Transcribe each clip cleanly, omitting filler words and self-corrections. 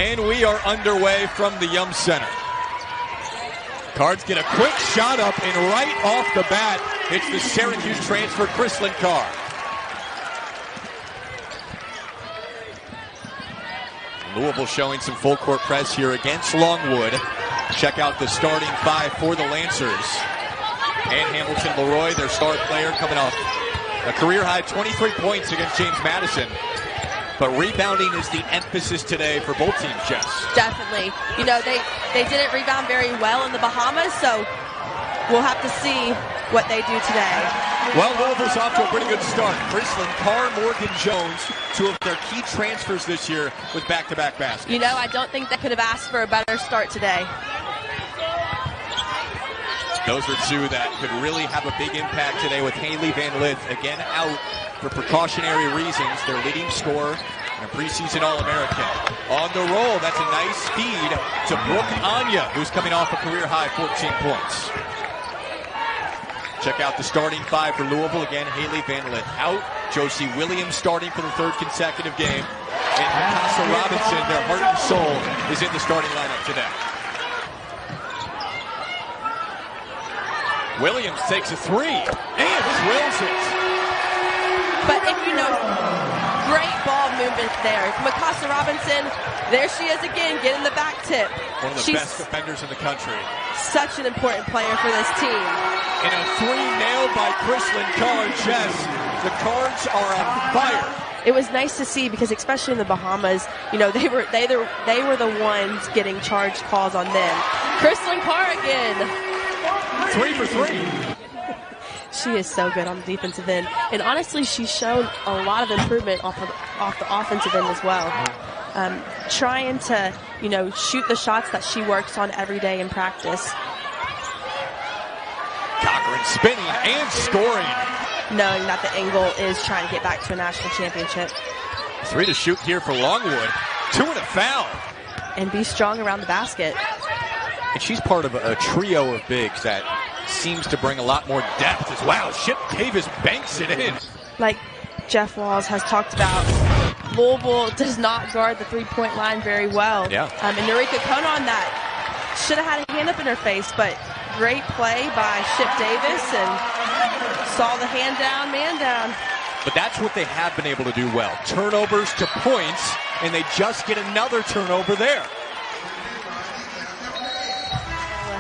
And we are underway from the Yum Center. Cards get a quick shot up, and right off the bat, it's the Syracuse transfer, Chrislyn Carr. Louisville showing some full court press here against Longwood. Check out the starting five for the Lancers. And Hamilton Leroy, their star player, coming off a career-high 23 points against James Madison. But rebounding is the emphasis today for both teams, Jess. Definitely. You know, they didn't rebound very well in the Bahamas, so we'll have to see what they do today. Well, Louisville's off to a pretty good start. Chrislyn Carr, Morgan Jones, two of their key transfers this year with back-to-back baskets. You know, I don't think they could have asked for a better start today. Those are two that could really have a big impact today with Hailey Van Lith, again out for precautionary reasons. Their leading scorer and a preseason All-American. On the roll, that's a nice feed to Brooke Anya, who's coming off a career-high 14 points. Check out the starting five for Louisville. Again, Hailey Van Lith out. Josie Williams starting for the third consecutive game. And Mikasa Robinson, their heart and soul, is in the starting lineup today. Williams takes a three, and wills it. But if you know, great ball movement there. Mikasa Robinson, there she is again, getting the back tip. One of the best defenders in the country. Such an important player for this team. And a three nailed by Chrislyn Carr. Jess, the Cards are on fire. It was nice to see because especially in the Bahamas, you know, they were the ones getting charge calls on them. Chrislyn Carr again. 3 for 3. She is so good on the defensive end. And honestly, she's shown a lot of improvement off the offensive end as well. Trying to, you know, shoot the shots that she works on every day in practice. Cochran spinning and scoring. Knowing that the angle is trying to get back to a national championship. 3 to shoot here for Longwood. 2 and a foul. And be strong around the basket. And she's part of a trio of bigs that seems to bring a lot more depth as well. Chip Davis banks it in. Like Jeff Walz has talked about, Louisville does not guard the three-point line very well. Yeah. And Norika Kona on that should have had a hand up in her face, but great play by Chip Davis and saw the hand down, man down. But that's what they have been able to do well. Turnovers to points, and they just get another turnover there.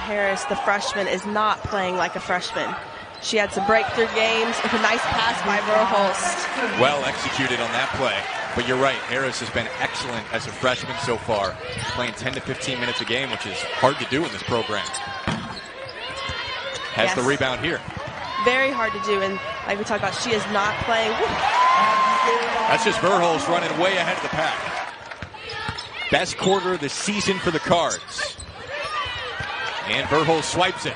Harris, the freshman, is not playing like a freshman. She had some breakthrough games with a nice pass by Verhulst. Well executed on that play. But you're right, Harris has been excellent as a freshman so far, playing 10 to 15 minutes a game, which is hard to do in this program. Has the rebound here. Very hard to do, and like we talked about, she is not playing. That's just Verhulst running way ahead of the pack. Best quarter of the season for the Cards. And Verhulst swipes it.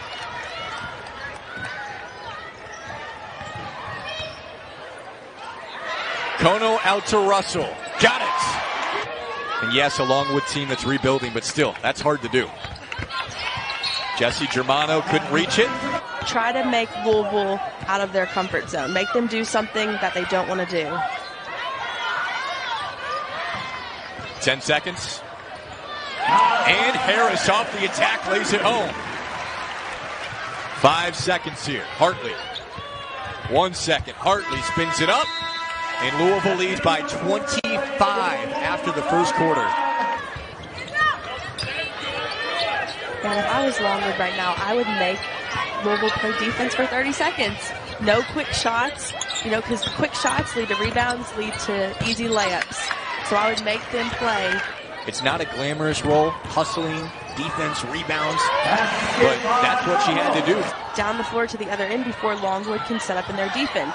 Kono out to Russell. Got it. And yes, a Longwood team that's rebuilding, but still, that's hard to do. Jessie Germano couldn't reach it. Try to make Louisville out of their comfort zone. Make them do something that they don't want to do. 10 seconds. And Harris off the attack, lays it home. 5 seconds here. Hartley. 1 second. Hartley spins it up. And Louisville leads by 25 after the first quarter. And if I was Longwood right now, I would make Louisville play defense for 30 seconds. No quick shots, you know, because quick shots lead to rebounds, lead to easy layups. So I would make them play. It's not a glamorous role, hustling, defense, rebounds, but that's what she had to do. Down the floor to the other end before Longwood can set up in their defense.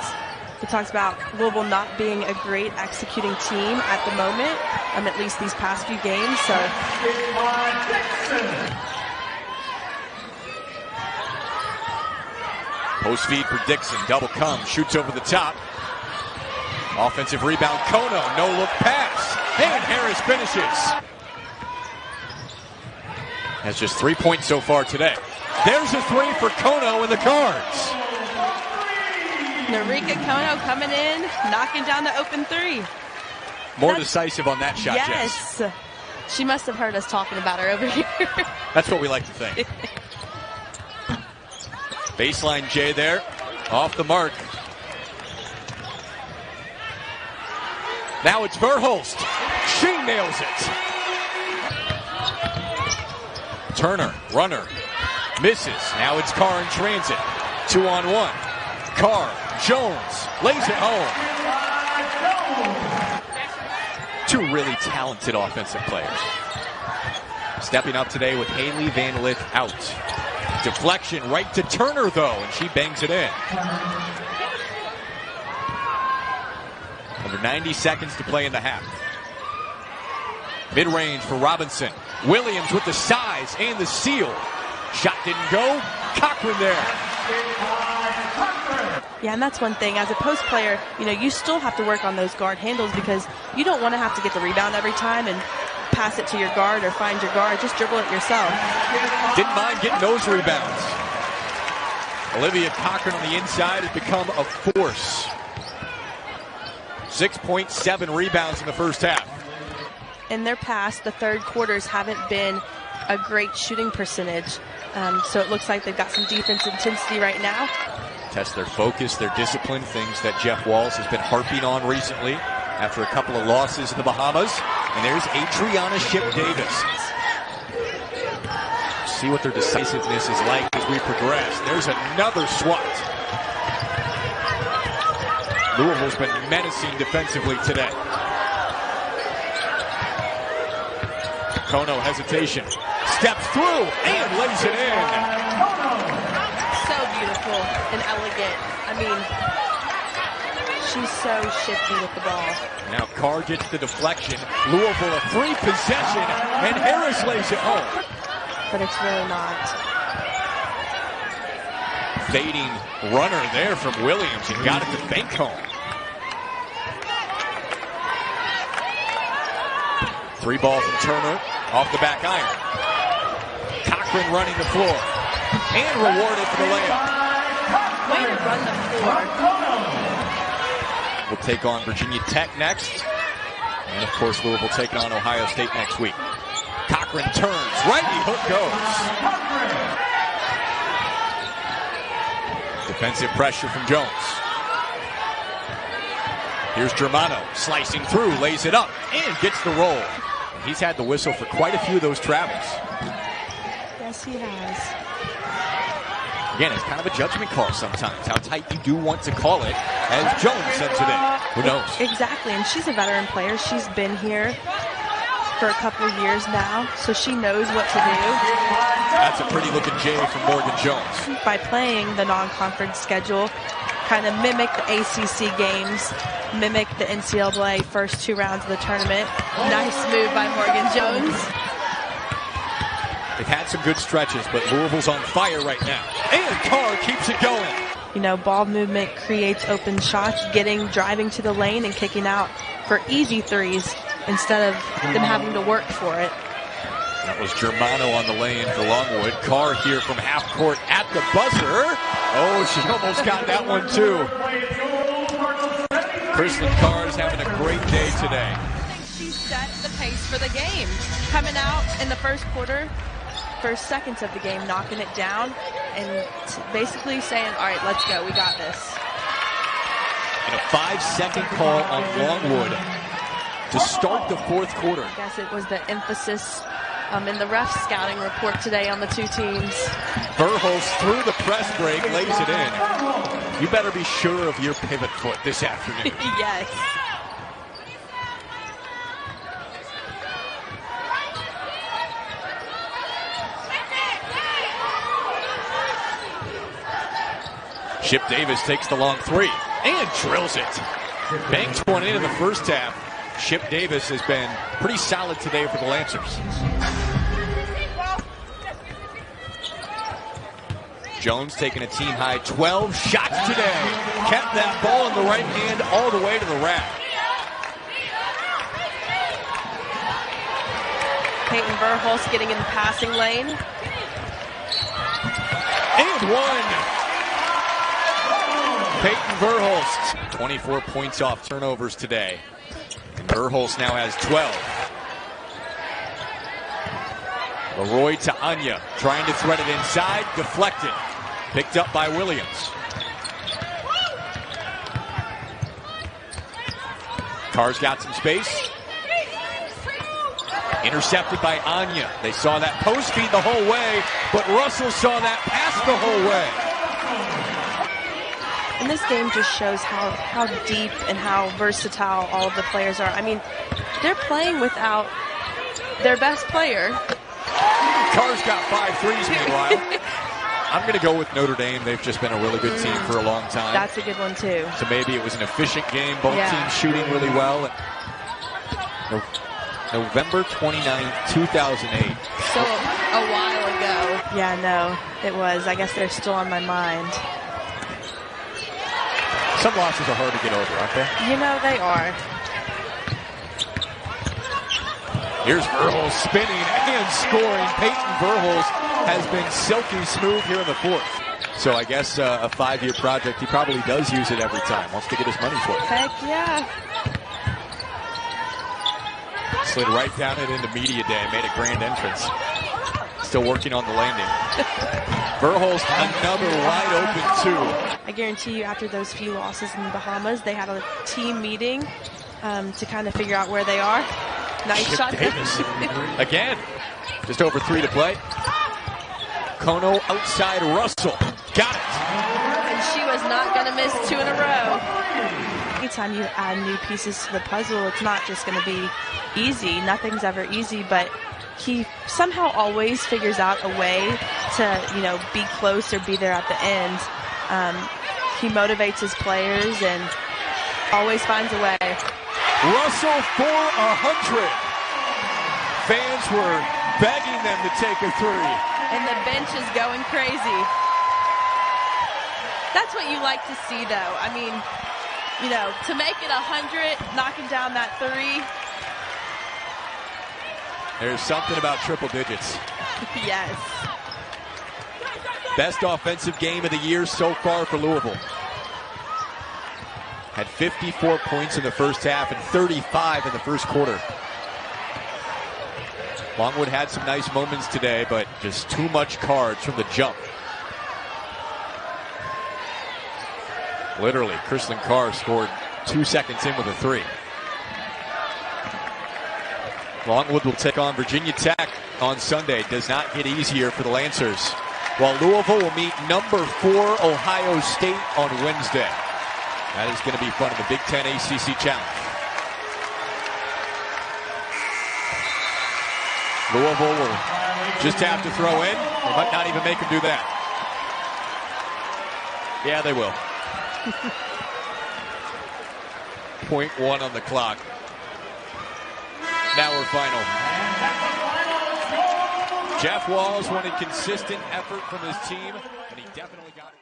It talks about Louisville not being a great executing team at the moment, at least these past few games. So post feed for Dixon, double come, shoots over the top. Offensive rebound, Kono, no look pass. And Harris finishes. Has just 3 points so far today. There's a three for Kono and the Cards. Norika Kono coming in, knocking down the open three. More decisive on that shot, Jess. Yes. She must have heard us talking about her over here. That's what we like to think. Baseline J there, off the mark. Now it's Verhulst. She nails it. Turner, runner, misses. Now it's Carr in transit. 2-on-1. Carr, Jones, lays it home. Two really talented offensive players. Stepping up today with Hailey Van Lith out. Deflection right to Turner, though, and she bangs it in. Under 90 seconds to play in the half. Mid-range for Robinson. Williams with the size and the seal. Shot didn't go. Cochran there. Yeah, and that's one thing. As a post player, you still have to work on those guard handles because you don't want to have to get the rebound every time and pass it to your guard or find your guard. Just dribble it yourself. Didn't mind getting those rebounds. Olivia Cochran on the inside has become a force. 6.7 rebounds in the first half. In their past, the third quarters haven't been a great shooting percentage. So it looks like they've got some defense intensity right now. Test their focus, their discipline, things that Jeff Walz has been harping on recently after a couple of losses in the Bahamas. And there's Adriana Ship-Davis. See what their decisiveness is like as we progress. There's another swat. Louisville's been menacing defensively today. Kono hesitation. Steps through and lays it in. So beautiful and elegant. I mean, she's so shifty with the ball. Now Carr gets the deflection. Louisville a free possession, and Harris lays it home. But it's really not. Fading runner there from Williams and got it to bank home. 3-ball from Turner off the back iron. Cochran running the floor and rewarded for the layup. Way to run the floor. We'll take on Virginia Tech next. And, of course, Louisville taking on Ohio State next week. Cochran turns. Righty hook goes. Defensive pressure from Jones. Here's Germano slicing through, lays it up, and gets the roll. He's had the whistle for quite a few of those travels. Yes, he has. Again, it's kind of a judgment call sometimes, how tight you do want to call it, as Jones sends it in. Who knows? Exactly, and she's a veteran player. She's been here for a couple of years now, so she knows what to do. That's a pretty looking J from Morgan Jones. By playing the non-conference schedule, kind of mimic the ACC games, mimic the NCAA first 2 rounds of the tournament. Nice move by Morgan Jones. They've had some good stretches, but Louisville's on fire right now. And Carr keeps it going. Ball movement creates open shots, driving to the lane and kicking out for easy threes instead of them having to work for it. That was Germano on the lane for Longwood. Carr here from half court at the buzzer. Oh, she almost got that one too. Chrislyn Carr is having a great day today. I think she set the pace for the game. Coming out in the first quarter, first seconds of the game, knocking it down and basically saying, all right, let's go. We got this. And a 5-second call on Longwood to start the fourth quarter. I guess it was the emphasis in the ref scouting report today on the two teams. Verhulst through the press break, lays it in. You better be sure of your pivot foot this afternoon. Yes. Ship-Davis takes the long 3 and drills it. Banks one in the first half. Ship-Davis has been pretty solid today for the Lancers. Jones taking a team-high 12 shots today. Kept that ball in the right hand all the way to the rack. Peyton Verhulst getting in the passing lane. And one. Peyton Verhulst, 24 points off turnovers today. And Verhulst now has 12. Leroy to Anya, trying to thread it inside, deflected. Picked up by Williams. Carr's got some space. Intercepted by Anya. They saw that post feed the whole way, but Russell saw that pass the whole way. And this game just shows how deep and how versatile all of the players are. I mean, they're playing without their best player. Carr's got 5 threes meanwhile. I'm going to go with Notre Dame. They've just been a really good team for a long time. That's a good one, too. So maybe it was an efficient game. Both teams shooting really well. November 29th, 2008. So a while ago. Yeah, no, it was. I guess they're still on my mind. Some losses are hard to get over, aren't they? You know, they are. Here's Verhulst spinning and scoring. Peyton Verhulst has been silky smooth here in the fourth. So I guess a 5-year project. He probably does use it every time. Wants to get his money's worth. Heck yeah. Slid right down it into media day. Made a grand entrance. Still working on the landing. Verhulst, another wide open 2. I guarantee you after those few losses in the Bahamas, they had a team meeting to kind of figure out where they are. Nice Chip shot. Davis. Again, just over 3 to play. Kono outside Russell. Got it. And she was not going to miss 2 in a row. Anytime you add new pieces to the puzzle, it's not just going to be easy. Nothing's ever easy, but he somehow always figures out a way to, be close or be there at the end. He motivates his players and always finds a way. Russell for 100. Fans were begging them to take a 3. And the bench is going crazy. That's what you like to see, though. I mean, to make it 100, knocking down that 3. There's something about triple digits. Yes. Best offensive game of the year so far for Louisville. Had 54 points in the first half and 35 in the first quarter. Longwood had some nice moments today, but just too much cards from the jump. Literally, Chrislyn Carr scored 2 seconds in with a 3. Longwood will take on Virginia Tech on Sunday. Does not get easier for the Lancers. While Louisville will meet number 4 Ohio State on Wednesday. That is going to be fun in the Big Ten ACC Challenge. Louisville will just have to throw in. They might not even make them do that. Yeah, they will. 0.1 on the clock. Now we're final. Jeff Walz wanted consistent effort from his team, and he definitely got it.